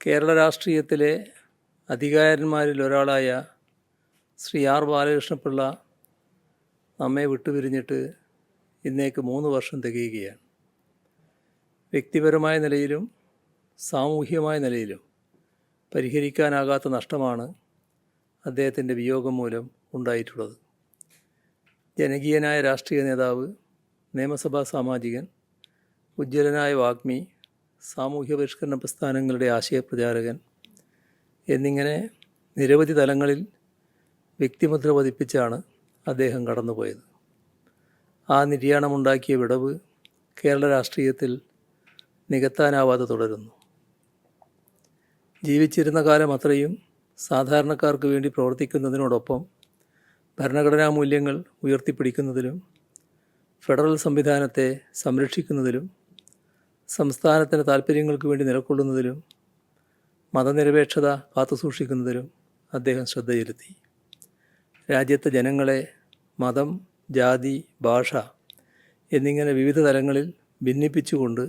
കേരള രാഷ്ട്രീയത്തിലെ അധികാരന്മാരിൽ ഒരാളായ ശ്രീ ആർ ബാലകൃഷ്ണപിള്ള നമ്മെ വിട്ടുപിരിഞ്ഞിട്ട് ഇന്നേക്ക് 3 വർഷം തികയുകയാണ്. വ്യക്തിപരമായ നിലയിലും സാമൂഹികമായ നിലയിലും പരിഹരിക്കാനാകാത്ത നഷ്ടമാണ് അദ്ദേഹത്തിൻ്റെ വിയോഗം മൂലം ഉണ്ടായിട്ടുള്ളത്. ജനകീയനായ രാഷ്ട്രീയ നേതാവ്, നിയമസഭാ സാമാജികൻ, ഉജ്ജ്വലനായ വാഗ്മി, സാമൂഹ്യ പരിഷ്കരണ പ്രസ്ഥാനങ്ങളുടെ ആശയപ്രചാരകൻ എന്നിങ്ങനെ നിരവധി തലങ്ങളിൽ വ്യക്തിമുദ്ര പതിപ്പിച്ചാണ് അദ്ദേഹം കടന്നുപോയത്. ആ നിര്യാണമുണ്ടാക്കിയ വിടവ് കേരള രാഷ്ട്രീയത്തിൽ നികത്താനാവാതെ തുടരുന്നു. ജീവിച്ചിരുന്ന കാലം അത്രയും സാധാരണക്കാർക്ക് വേണ്ടി പ്രവർത്തിക്കുന്നതിനോടൊപ്പം ഭരണഘടനാ മൂല്യങ്ങൾ ഉയർത്തിപ്പിടിക്കുന്നതിലും ഫെഡറൽ സംവിധാനത്തെ സംരക്ഷിക്കുന്നതിലും സംസ്ഥാനത്തിൻ്റെ താൽപ്പര്യങ്ങൾക്ക് വേണ്ടി നിലകൊള്ളുന്നതിലും മതനിരപേക്ഷത കാത്തുസൂക്ഷിക്കുന്നതിലും അദ്ദേഹം ശ്രദ്ധ ചെലുത്തി. രാജ്യത്തെ ജനങ്ങളെ മതം, ജാതി, ഭാഷ എന്നിങ്ങനെ വിവിധ തലങ്ങളിൽ ഭിന്നിപ്പിച്ചുകൊണ്ട്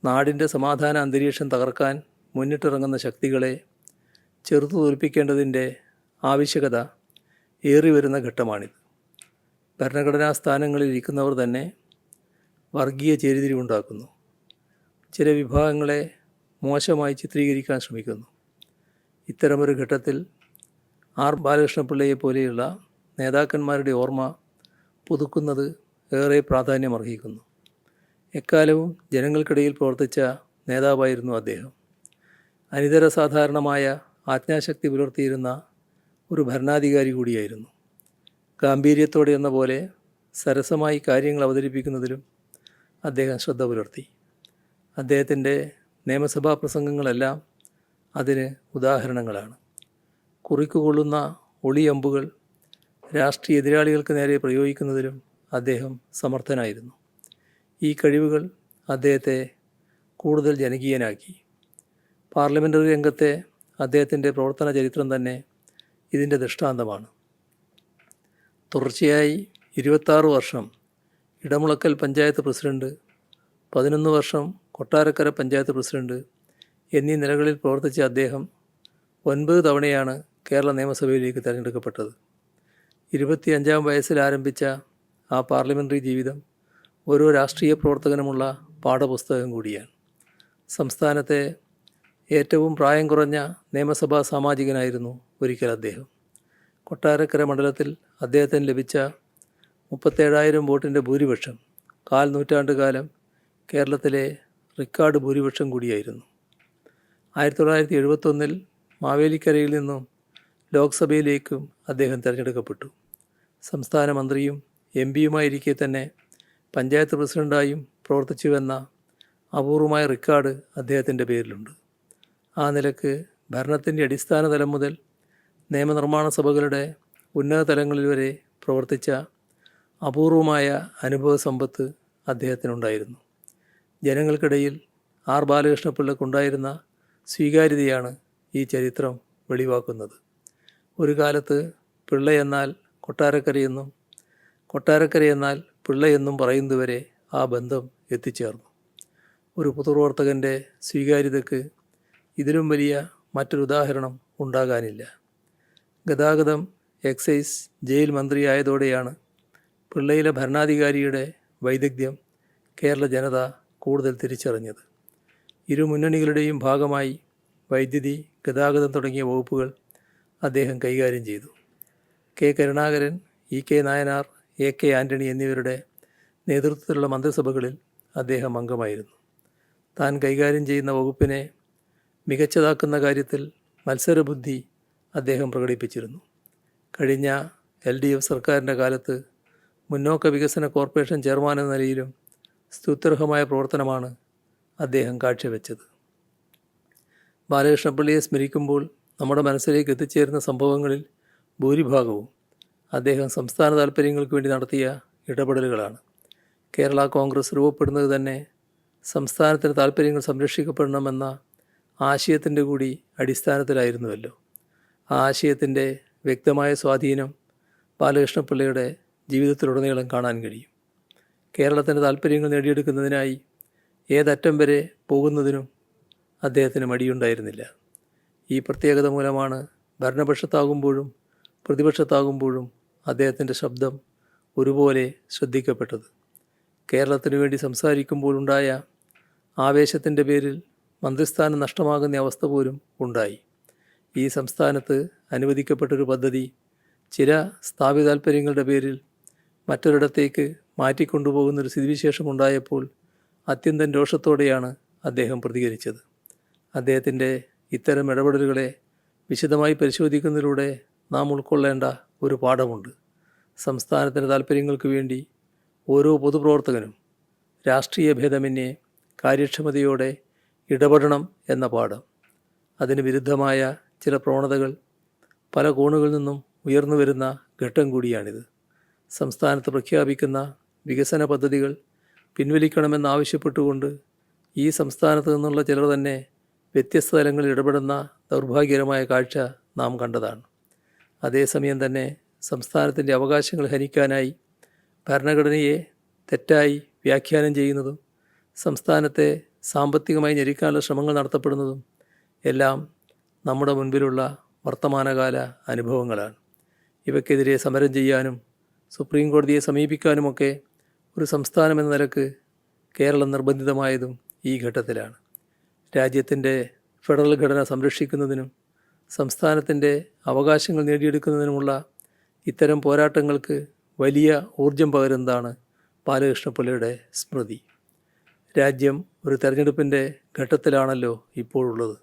നാടിൻ്റെ സമാധാന അന്തരീക്ഷം തകർക്കാൻ മുന്നിട്ടിറങ്ങുന്ന ശക്തികളെ ചെറുത്തു തോൽപ്പിക്കേണ്ടതിൻ്റെ ആവശ്യകത ഏറിവരുന്ന ഘട്ടമാണിത്. ഭരണഘടനാ സ്ഥാനങ്ങളിൽ ഇരിക്കുന്നവർ തന്നെ വർഗീയ ചേരിതിരിവുണ്ടാക്കുന്നു. ചില വിഭാഗങ്ങളെ മോശമായി ചിത്രീകരിക്കാൻ ശ്രമിക്കുന്നു. ഇത്തരമൊരു ഘട്ടത്തിൽ ആർ ബാലകൃഷ്ണപിള്ളയെ പോലെയുള്ള നേതാക്കന്മാരുടെ ഓർമ്മ പുതുക്കുന്നത് ഏറെ പ്രാധാന്യമർഹിക്കുന്നു. എക്കാലവും ജനങ്ങൾക്കിടയിൽ പ്രവർത്തിച്ച നേതാവായിരുന്നു അദ്ദേഹം. അനിതര സാധാരണമായ ആജ്ഞാശക്തി പുലർത്തിയിരുന്ന ഒരു ഭരണാധികാരി കൂടിയായിരുന്നു. ഗാംഭീര്യത്തോടെ എന്ന പോലെ സരസമായി കാര്യങ്ങൾ അവതരിപ്പിക്കുന്നതിലും അദ്ദേഹം ശ്രദ്ധ പുലർത്തി. അദ്ദേഹത്തിൻ്റെ നിയമസഭാ പ്രസംഗങ്ങളെല്ലാം അതിന് ഉദാഹരണങ്ങളാണ്. കുറിക്കുകൊള്ളുന്ന ഒളിയമ്പുകൾ രാഷ്ട്രീയ എതിരാളികൾക്ക് നേരെ പ്രയോഗിക്കുന്നതിലും അദ്ദേഹം സമർത്ഥനായിരുന്നു. ഈ കഴിവുകൾ അദ്ദേഹത്തെ കൂടുതൽ ജനകീയനാക്കി. പാർലമെൻ്ററി രംഗത്തെ അദ്ദേഹത്തിൻ്റെ പ്രവർത്തന ചരിത്രം തന്നെ ഇതിൻ്റെ ദൃഷ്ടാന്തമാണ്. തുടർച്ചയായി 26 വർഷം ഇടമുളക്കൽ പഞ്ചായത്ത് പ്രസിഡന്റ്, 11 വർഷം കൊട്ടാരക്കര പഞ്ചായത്ത് പ്രസിഡന്റ് എന്നീ നിലകളിൽ പ്രവർത്തിച്ച അദ്ദേഹം 9 തവണയാണ് കേരള നിയമസഭയിലേക്ക് തിരഞ്ഞെടുക്കപ്പെട്ടത്. 25-ാം വയസ്സിൽ ആരംഭിച്ച ആ പാർലമെൻ്ററി ജീവിതം ഓരോ രാഷ്ട്രീയ പ്രവർത്തകനുമുള്ള പാഠപുസ്തകം കൂടിയാണ്. സംസ്ഥാനത്തെ ഏറ്റവും പ്രായം കുറഞ്ഞ നിയമസഭാ സാമാജികനായിരുന്നു ഒരിക്കൽ അദ്ദേഹം. കൊട്ടാരക്കര മണ്ഡലത്തിൽ അദ്ദേഹത്തിന് ലഭിച്ച 37,000 വോട്ടിൻ്റെ ഭൂരിപക്ഷം 4 നൂറ്റാണ്ടുകാലം കേരളത്തിലെ റെക്കോർഡ് ഭൂരിപക്ഷം കൂടിയായിരുന്നു. 1971-ൽ മാവേലിക്കരയിൽ നിന്നും ലോക്സഭയിലേക്കും അദ്ദേഹം തിരഞ്ഞെടുക്കപ്പെട്ടു. സംസ്ഥാന മന്ത്രിയും MP-യുമായിരിക്കെ തന്നെ പഞ്ചായത്ത് പ്രസിഡൻ്റായും പ്രവർത്തിച്ചുവെന്ന അപൂർവമായ റെക്കോർഡ് അദ്ദേഹത്തിൻ്റെ പേരിലുണ്ട്. ആ നിലക്ക് ഭരണത്തിൻ്റെ അടിസ്ഥാന തലം മുതൽ നിയമനിർമ്മാണ സഭകളുടെ ഉന്നത തലങ്ങളിൽ വരെ പ്രവർത്തിച്ച അപൂർവമായ അനുഭവ സമ്പത്ത് അദ്ദേഹത്തിനുണ്ടായിരുന്നു. ജനങ്ങൾക്കിടയിൽ ആർ ബാലകൃഷ്ണപിള്ളക്കുണ്ടായിരുന്ന സ്വീകാര്യതയാണ് ഈ ചരിത്രം വെളിവാക്കുന്നത്. ഒരു കാലത്ത് പിള്ളയെന്നാൽ കൊട്ടാരക്കരയെന്നും കൊട്ടാരക്കരയെന്നാൽ പിള്ളയെന്നും പറയുന്നതുവരെ ആ ബന്ധം എത്തിച്ചേർന്നു. ഒരു പൊതുപ്രവർത്തകൻ്റെ സ്വീകാര്യതയ്ക്ക് ഇതിലും വലിയ മറ്റൊരു ഉദാഹരണം ഉണ്ടാകാനില്ല. ഗതാഗതം, എക്സൈസ്, ജയിൽ മന്ത്രിയായതോടെയാണ് പിള്ളയിലെ ഭരണാധികാരിയുടെ വൈദഗ്ധ്യം കേരള ജനത കൂടുതൽ തിരിച്ചറിഞ്ഞത്. ഇരു മുന്നണികളുടെയും ഭാഗമായി വൈദ്യുതി, ഗതാഗതം തുടങ്ങിയ വകുപ്പുകൾ അദ്ദേഹം കൈകാര്യം ചെയ്തു. K Karunakaran, EK Nayanar, AK Antony എന്നിവരുടെ നേതൃത്വത്തിലുള്ള മന്ത്രിസഭകളിൽ അദ്ദേഹം അംഗമായിരുന്നു. താൻ കൈകാര്യം ചെയ്യുന്ന വകുപ്പിനെ മികച്ചതാക്കുന്ന കാര്യത്തിൽ മത്സരബുദ്ധി അദ്ദേഹം പ്രകടിപ്പിച്ചിരുന്നു. കഴിഞ്ഞ LDF സർക്കാരിൻ്റെ കാലത്ത് മുന്നോക്ക വികസന കോർപ്പറേഷൻ ചെയർമാൻ എന്ന നിലയിലും സ്തുത്യർഹമായ പ്രവർത്തനമാണ് അദ്ദേഹം കാഴ്ചവെച്ചത്. ബാലകൃഷ്ണപിള്ളയെ സ്മരിക്കുമ്പോൾ നമ്മുടെ മനസ്സിലേക്ക് എത്തിച്ചേരുന്ന സംഭവങ്ങളിൽ ഭൂരിഭാഗവും അദ്ദേഹം സംസ്ഥാന താൽപ്പര്യങ്ങൾക്ക് വേണ്ടി നടത്തിയ ഇടപെടലുകളാണ്. കേരള കോൺഗ്രസ് രൂപപ്പെടുന്നത് തന്നെ സംസ്ഥാനത്തിൻ്റെ താൽപ്പര്യങ്ങൾ സംരക്ഷിക്കപ്പെടണമെന്ന ആശയത്തിൻ്റെ കൂടി അടിസ്ഥാനത്തിലായിരുന്നുവല്ലോ. ആ ആശയത്തിൻ്റെ വ്യക്തമായ സ്വാധീനം ബാലകൃഷ്ണപിള്ളയുടെ ജീവിതത്തിലുടനീളം കാണാൻ കഴിയും. കേരളത്തിൻ്റെ താൽപ്പര്യങ്ങൾ നേടിയെടുക്കുന്നതിനായി ഏതറ്റം വരെ പോകുന്നതിനും അദ്ദേഹത്തിന് മടിയുണ്ടായിരുന്നില്ല. ഈ പ്രത്യേകത മൂലമാണ് ഭരണപക്ഷത്താകുമ്പോഴും പ്രതിപക്ഷത്താകുമ്പോഴും അദ്ദേഹത്തിൻ്റെ ശബ്ദം ഒരുപോലെ ശ്രദ്ധിക്കപ്പെട്ടത്. കേരളത്തിനു വേണ്ടി സംസാരിക്കുമ്പോഴുണ്ടായ ആവേശത്തിൻ്റെ പേരിൽ മന്ത്രിസ്ഥാനം നഷ്ടമാകുന്ന അവസ്ഥ പോലും ഉണ്ടായി. ഈ സംസ്ഥാനത്ത് അനുവദിക്കപ്പെട്ടൊരു പദ്ധതി ചില സ്ഥാപിത താൽപ്പര്യങ്ങളുടെ പേരിൽ മറ്റൊരിടത്തേക്ക് മാറ്റിക്കൊണ്ടുപോകുന്നൊരു സ്ഥിതിവിശേഷമുണ്ടായപ്പോൾ അത്യന്തം രോഷത്തോടെയാണ് അദ്ദേഹം പ്രതികരിച്ചത്. അദ്ദേഹത്തിൻ്റെ ഇത്തരം ഇടപെടലുകളെ വിശദമായി പരിശോധിക്കുന്നതിലൂടെ നാം ഉൾക്കൊള്ളേണ്ട ഒരു പാഠമുണ്ട്. സംസ്ഥാനത്തിൻ്റെ താൽപ്പര്യങ്ങൾക്ക് വേണ്ടി ഓരോ പൊതുപ്രവർത്തകനും രാഷ്ട്രീയ ഭേദമന്യേ കാര്യക്ഷമതയോടെ ഇടപെടണം എന്ന പാഠം. അതിന് വിരുദ്ധമായ ചില പ്രവണതകൾ പല കോണുകളിൽ നിന്നും ഉയർന്നു വരുന്ന ഘട്ടം കൂടിയാണിത്. സംസ്ഥാനത്ത് പ്രഖ്യാപിക്കുന്ന വികസന പദ്ധതികൾ പിൻവലിക്കണമെന്നാവശ്യപ്പെട്ടുകൊണ്ട് ഈ സംസ്ഥാനത്ത് നിന്നുള്ള ചിലർ തന്നെ വ്യത്യസ്ത തലങ്ങളിൽ ഇടപെടുന്ന ദൗർഭാഗ്യകരമായ കാഴ്ച നാം കണ്ടതാണ്. അതേസമയം തന്നെ സംസ്ഥാനത്തിൻ്റെ അവകാശങ്ങൾ ഹനിക്കാനായി ഭരണഘടനയെ തെറ്റായി വ്യാഖ്യാനം ചെയ്യുന്നതും സംസ്ഥാനത്തെ സാമ്പത്തികമായി ഞെരുക്കാനുള്ള ശ്രമങ്ങൾ നടത്തപ്പെടുന്നതും എല്ലാം നമ്മുടെ മുൻപിലുള്ള വർത്തമാനകാല അനുഭവങ്ങളാണ്. ഇവയ്ക്കെതിരെ സമരം ചെയ്യാനും സുപ്രീം കോടതിയെ സമീപിക്കാനുമൊക്കെ ഒരു സംസ്ഥാനം എന്ന നിലക്ക് കേരളം നിർബന്ധിതമായതും ഈ ഘട്ടത്തിലാണ്. രാജ്യത്തിൻ്റെ ഫെഡറൽ ഘടന സംരക്ഷിക്കുന്നതിനും സംസ്ഥാനത്തിൻ്റെ അവകാശങ്ങൾ നേടിയെടുക്കുന്നതിനുമുള്ള ഇത്തരം പോരാട്ടങ്ങൾക്ക് വലിയ ഊർജം പകരുന്നതാണ് ബാലകൃഷ്ണപിള്ളയുടെ സ്മൃതി. രാജ്യം ഒരു തെരഞ്ഞെടുപ്പിൻ്റെ ഘട്ടത്തിലാണല്ലോ ഇപ്പോഴുള്ളത്.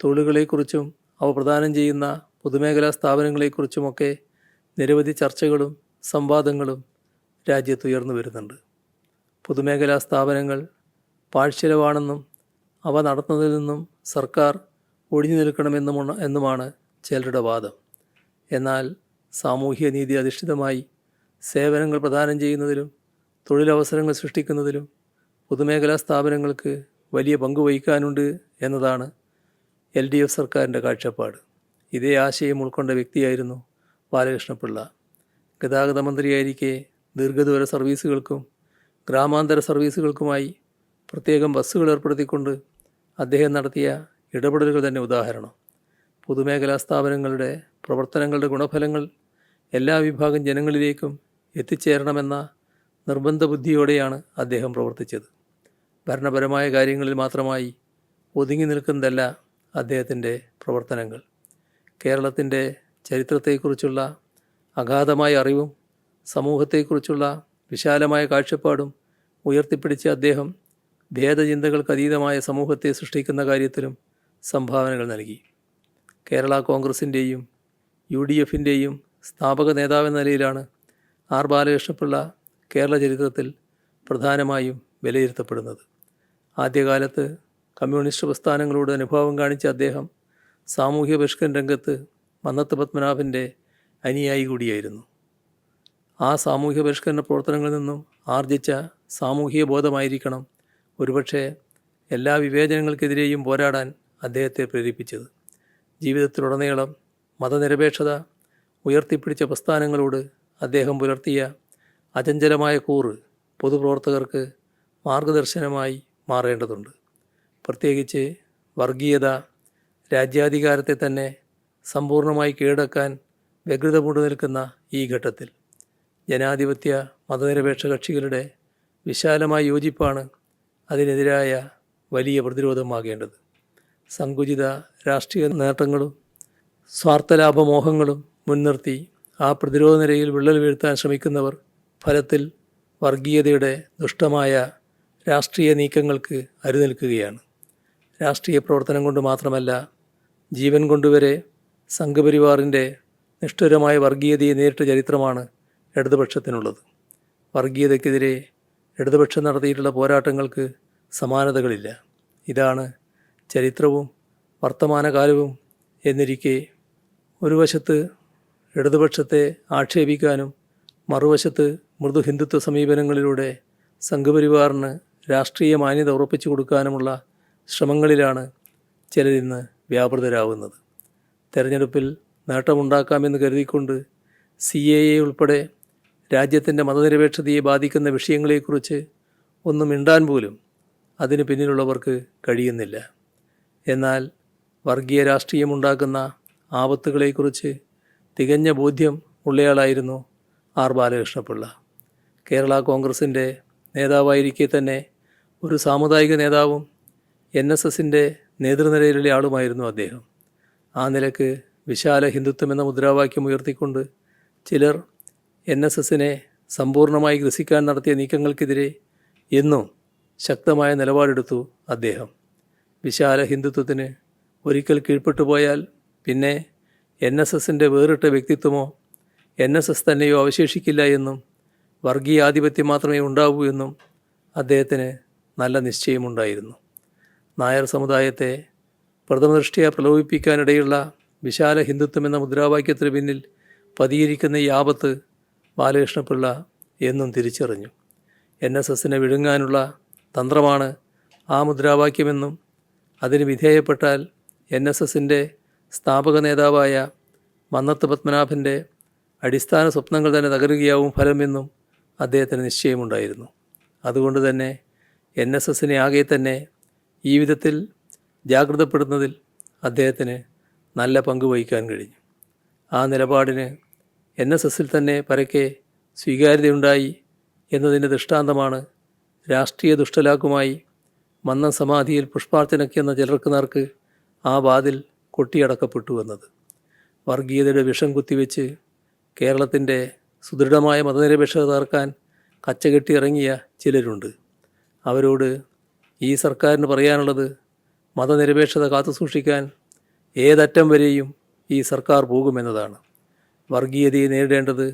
തൊഴിലുകളെക്കുറിച്ചും അവ പ്രദാനം ചെയ്യുന്ന പൊതുമേഖലാ സ്ഥാപനങ്ങളെക്കുറിച്ചുമൊക്കെ നിരവധി ചർച്ചകളും സംവാദങ്ങളും രാജ്യത്ത് ഉയർന്നു വരുന്നുണ്ട്. പൊതുമേഖലാ സ്ഥാപനങ്ങൾ പാഴ്ചെലവാണെന്നും അവ നടത്തുന്നതിൽ നിന്നും സർക്കാർ ഒഴിഞ്ഞു നിൽക്കണമെന്നുമാണ് ചിലരുടെ വാദം. എന്നാൽ സാമൂഹ്യ നീതി അധിഷ്ഠിതമായി സേവനങ്ങൾ പ്രദാനം ചെയ്യുന്നതിലും തൊഴിലവസരങ്ങൾ സൃഷ്ടിക്കുന്നതിലും പൊതുമേഖലാ സ്ഥാപനങ്ങൾക്ക് വലിയ പങ്ക് വഹിക്കാനുണ്ട് എന്നതാണ് LDF സർക്കാരിൻ്റെ കാഴ്ചപ്പാട്. ഇതേ ആശയം ഉൾക്കൊണ്ട വ്യക്തിയായിരുന്നു ബാലകൃഷ്ണപിള്ള. ഗതാഗത മന്ത്രിയായിരിക്കെ ദീർഘദൂര സർവീസുകൾക്കും ഗ്രാമാന്തര സർവീസുകൾക്കുമായി പ്രത്യേകം ബസ്സുകൾ ഏർപ്പെടുത്തിക്കൊണ്ട് അദ്ദേഹം നടത്തിയ ഇടപെടലുകൾ തന്നെ ഉദാഹരണം. പൊതുമേഖലാ സ്ഥാപനങ്ങളുടെ പ്രവർത്തനങ്ങളുടെ ഗുണഫലങ്ങൾ എല്ലാ വിഭാഗം ജനങ്ങളിലേക്കും എത്തിച്ചേരണമെന്ന നിർബന്ധ ബുദ്ധിയോടെയാണ് അദ്ദേഹം പ്രവർത്തിച്ചത്. ഭരണപരമായ കാര്യങ്ങളിൽ മാത്രമായി ഒതുങ്ങി നിൽക്കുന്നതല്ല അദ്ദേഹത്തിൻ്റെ പ്രവർത്തനങ്ങൾ. കേരളത്തിൻ്റെ ചരിത്രത്തെക്കുറിച്ചുള്ള അഗാധമായ അറിവും സമൂഹത്തെക്കുറിച്ചുള്ള വിശാലമായ കാഴ്ചപ്പാടും ഉയർത്തിപ്പിടിച്ച അദ്ദേഹം ഭേദചിന്തകൾക്കതീതമായ സമൂഹത്തെ സൃഷ്ടിക്കുന്ന കാര്യത്തിലും സംഭാവനകൾ നൽകി. കേരള കോൺഗ്രസിൻ്റെയും UDFൻ്റെയും സ്ഥാപക നേതാവെന്ന നിലയിലാണ് R. ബാലകൃഷ്ണപിള്ള കേരള ചരിത്രത്തിൽ പ്രധാനമായും വിലയിരുത്തപ്പെടുന്നത്. ആദ്യകാലത്ത് കമ്മ്യൂണിസ്റ്റ് പ്രസ്ഥാനങ്ങളോട് അനുഭാവം കാണിച്ച അദ്ദേഹം സാമൂഹ്യ പരിഷ്കരണ രംഗത്ത് മന്നത്ത് പത്മനാഭൻ്റെ അനുയായി കൂടിയായിരുന്നു. ആ സാമൂഹ്യ പരിഷ്കരണ പ്രവർത്തനങ്ങളിൽ നിന്നും ആർജിച്ച സാമൂഹിക ബോധമായിരിക്കണം ഒരുപക്ഷെ എല്ലാ വിവേചനങ്ങൾക്കെതിരെയും പോരാടാൻ അദ്ദേഹത്തെ പ്രേരിപ്പിച്ചത്. ജീവിതത്തിലുടനീളം മതനിരപേക്ഷത ഉയർത്തിപ്പിടിച്ച പ്രസ്ഥാനങ്ങളോട് അദ്ദേഹം പുലർത്തിയ അചഞ്ചലമായ കൂറ് പൊതുപ്രവർത്തകർക്ക് മാർഗദർശനമായി മാറേണ്ടതുണ്ട്. പ്രത്യേകിച്ച് വർഗീയത രാജ്യാധികാരത്തെ തന്നെ സമ്പൂർണ്ണമായി കീഴടക്കാൻ വ്യഗ്രത പൂണ്ടു നിൽക്കുന്ന ഈ ഘട്ടത്തിൽ ജനാധിപത്യ മതനിരപേക്ഷ കക്ഷികളുടെ വിശാലമായ യോജിപ്പാണ് അതിനെതിരായ വലിയ പ്രതിരോധമാകേണ്ടത്. സങ്കുചിത രാഷ്ട്രീയ നേട്ടങ്ങളും സ്വാർത്ഥലാഭമോഹങ്ങളും മുൻനിർത്തി ആ പ്രതിരോധ നിരയിൽ വിള്ളൽ വീഴ്ത്താൻ ശ്രമിക്കുന്നവർ ഫലത്തിൽ വർഗീയതയുടെ ദുഷ്ടമായ രാഷ്ട്രീയ നീക്കങ്ങൾക്ക് അരുനിൽക്കുകയാണ്. രാഷ്ട്രീയ പ്രവർത്തനം കൊണ്ട് മാത്രമല്ല, ജീവൻ കൊണ്ടുവരെ സംഘപരിവാറിൻ്റെ നിഷ്ഠുരമായ വർഗീയതയെ നേരിട്ട ചരിത്രമാണ് ഇടതുപക്ഷത്തിനുള്ളത്. വർഗീയതയ്ക്കെതിരെ ഇടതുപക്ഷം നടത്തിയിട്ടുള്ള പോരാട്ടങ്ങൾക്ക് സമാനതകളില്ല. ഇതാണ് ചരിത്രവും വർത്തമാനകാലവും എന്നിരിക്കെ ഒരു വശത്ത് ഇടതുപക്ഷത്തെ ആക്ഷേപിക്കാനും മറുവശത്ത് മൃദു ഹിന്ദുത്വ സമീപനങ്ങളിലൂടെ സംഘപരിവാറിന് രാഷ്ട്രീയ മാന്യത ഉറപ്പിച്ചു കൊടുക്കാനുമുള്ള ശ്രമങ്ങളിലാണ് ചിലരിന്ന് വ്യാപൃതരാകുന്നത്. തെരഞ്ഞെടുപ്പിൽ നേട്ടമുണ്ടാക്കാമെന്ന് കരുതിക്കൊണ്ട് CAA ഉൾപ്പെടെ രാജ്യത്തിൻ്റെ മതനിരപേക്ഷതയെ ബാധിക്കുന്ന വിഷയങ്ങളെക്കുറിച്ച് ഒന്നും മിണ്ടാൻ പോലും അതിന് പിന്നിലുള്ളവർക്ക് കഴിയുന്നില്ല. എന്നാൽ വർഗീയ രാഷ്ട്രീയമുണ്ടാക്കുന്ന ആപത്തുകളെക്കുറിച്ച് തികഞ്ഞ ബോധ്യം ഉള്ളയാളായിരുന്നു ആർ ബാലകൃഷ്ണപിള്ള. കേരള കോൺഗ്രസിൻ്റെ നേതാവായിരിക്കെ തന്നെ ഒരു സാമുദായിക നേതാവും NSSൻ്റെ നേതൃനിരയിലുള്ള ആളുമായിരുന്നു അദ്ദേഹം. ആ നിലക്ക് വിശാല ഹിന്ദുത്വം എന്ന മുദ്രാവാക്യം ഉയർത്തിക്കൊണ്ട് ചിലർ NSSനെ സമ്പൂർണ്ണമായി ഗ്രസിക്കാൻ നടത്തിയ നീക്കങ്ങൾക്കെതിരെ എന്നും ശക്തമായ നിലപാടെടുത്തു അദ്ദേഹം. വിശാല ഹിന്ദുത്വത്തിന് ഒരിക്കൽ കീഴ്പ്പെട്ടു പോയാൽ പിന്നെ NSSൻ്റെ വേറിട്ട വ്യക്തിത്വമോ NSS തന്നെയോ അവശേഷിക്കില്ല എന്നും വർഗീയാധിപത്യം മാത്രമേ ഉണ്ടാവൂ എന്നും അദ്ദേഹത്തിന് നല്ല നിശ്ചയമുണ്ടായിരുന്നു. നായർ സമുദായത്തെ പ്രഥമദൃഷ്ട്യാ പ്രലോഭിപ്പിക്കാനിടയുള്ള വിശാല ഹിന്ദുത്വം എന്ന മുദ്രാവാക്യത്തിന് പിന്നിൽ പതിയിരിക്കുന്ന ഈ ആപത്ത് ബാലകൃഷ്ണപിള്ള എന്നും തിരിച്ചറിഞ്ഞു. NSSനെ വിഴുങ്ങാനുള്ള തന്ത്രമാണ് ആ മുദ്രാവാക്യമെന്നും അതിന് വിധേയപ്പെട്ടാൽ NSSൻ്റെ സ്ഥാപക നേതാവായ മന്നത്ത് പത്മനാഭൻ്റെ അടിസ്ഥാന സ്വപ്നങ്ങൾ തന്നെ തകരുകയാവും ഫലമെന്നും അദ്ദേഹത്തിന് നിശ്ചയമുണ്ടായിരുന്നു. അതുകൊണ്ട് തന്നെ NSSനെ ആകെ തന്നെ ഈ വിധത്തിൽ ജാഗ്രതപ്പെടുന്നതിൽ അദ്ദേഹത്തിന് നല്ല പങ്ക് വഹിക്കാൻ കഴിഞ്ഞു. ആ നിലപാടിന് NSSൽ തന്നെ പരക്കെ സ്വീകാര്യതയുണ്ടായി എന്നതിൻ്റെ ദൃഷ്ടാന്തമാണ് രാഷ്ട്രീയ ദുഷ്ടലാക്കുമായി മന്നം സമാധിയിൽ പുഷ്പാർച്ചനയ്ക്കെന്ന ചിലർക്ക് നേർക്ക് ആ വാതിൽ കൊട്ടിയടക്കപ്പെട്ടു എന്നത്. വർഗീയതയുടെ വിഷം കുത്തിവെച്ച് കേരളത്തിൻ്റെ സുദൃഢമായ മതനിരപേക്ഷത തകർക്കാൻ കച്ചകെട്ടി ഇറങ്ങിയ ചിലരുണ്ട്. അവരോട് ഈ സർക്കാരിന് പറയാനുള്ളത് മതനിരപേക്ഷത കാത്തുസൂക്ഷിക്കാൻ ഏതറ്റം വരെയും ഈ സർക്കാർ പോകുമെന്നതാണ്. വർഗീയതയെ നേരിടേണ്ടത്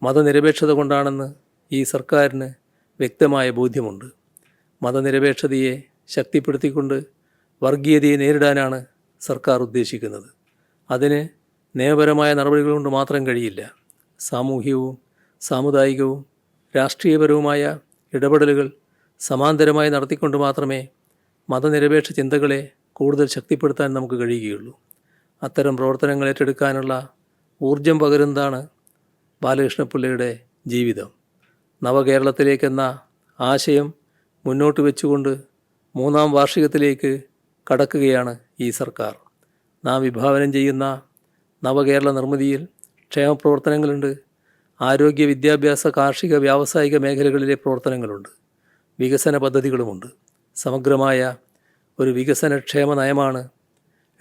മതനിരപേക്ഷത കൊണ്ടാണെന്ന് ഈ സർക്കാരിന് വ്യക്തമായ ബോധ്യമുണ്ട്. മതനിരപേക്ഷതയെ ശക്തിപ്പെടുത്തിക്കൊണ്ട് വർഗീയതയെ നേരിടാനാണ് സർക്കാർ ഉദ്ദേശിക്കുന്നത്. അതിന് നിയമപരമായ നടപടികൾ കൊണ്ട് മാത്രം കഴിയില്ല. സാമൂഹികവും സാമുദായികവും രാഷ്ട്രീയപരവുമായ ഇടപെടലുകൾ സമാന്തരമായി നടത്തിക്കൊണ്ട് മാത്രമേ മതനിരപേക്ഷ ചിന്തകളെ കൂടുതൽ ശക്തിപ്പെടുത്താൻ നമുക്ക് കഴിയുകയുള്ളൂ. അത്തരം പ്രവർത്തനങ്ങൾ ഏറ്റെടുക്കാനുള്ള ഊർജം പകരുന്നതാണ് ബാലകൃഷ്ണപിള്ളയുടെ ജീവിതം. നവകേരളത്തിലേക്കെന്ന ആശയം മുന്നോട്ട് വെച്ചുകൊണ്ട് 3ാം വാർഷികത്തിലേക്ക് കടക്കുകയാണ് ഈ സർക്കാർ. നാം വിഭാവനം ചെയ്യുന്ന നവകേരള നിർമ്മിതിയിൽ ക്ഷേമപ്രവർത്തനങ്ങളുണ്ട്, ആരോഗ്യ വിദ്യാഭ്യാസ കാർഷിക വ്യാവസായിക മേഖലകളിലെ പ്രവർത്തനങ്ങളുണ്ട്, വികസന പദ്ധതികളുമുണ്ട്. സമഗ്രമായ ഒരു വികസന ക്ഷേമ നയമാണ്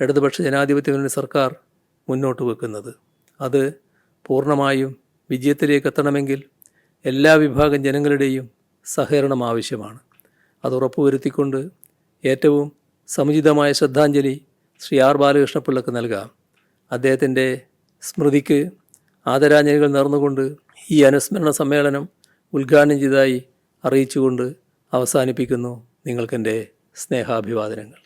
ഇടതുപക്ഷ ജനാധിപത്യ മുന്നണി സർക്കാർ മുന്നോട്ട് വെക്കുന്നത്. അത് പൂർണ്ണമായും വിജയത്തിലേക്ക് എത്തണമെങ്കിൽ എല്ലാ വിഭാഗം ജനങ്ങളുടെയും സഹകരണം ആവശ്യമാണ്. അത് ഉറപ്പുവരുത്തിക്കൊണ്ട് ഏറ്റവും സമുചിതമായ ശ്രദ്ധാഞ്ജലി ശ്രീ ആർ ബാലകൃഷ്ണപിള്ളക്ക് നൽകാം. അദ്ദേഹത്തിൻ്റെ സ്മൃതിക്ക് ആദരാഞ്ജലികൾ നേർന്നുകൊണ്ട് ഈ അനുസ്മരണ സമ്മേളനം ഉദ്ഘാടനം ചെയ്തതായി അറിയിച്ചുകൊണ്ട് അവസാനിപ്പിക്കുന്നു. നിങ്ങൾക്കെൻ്റെ സ്നേഹാഭിവാദനങ്ങൾ.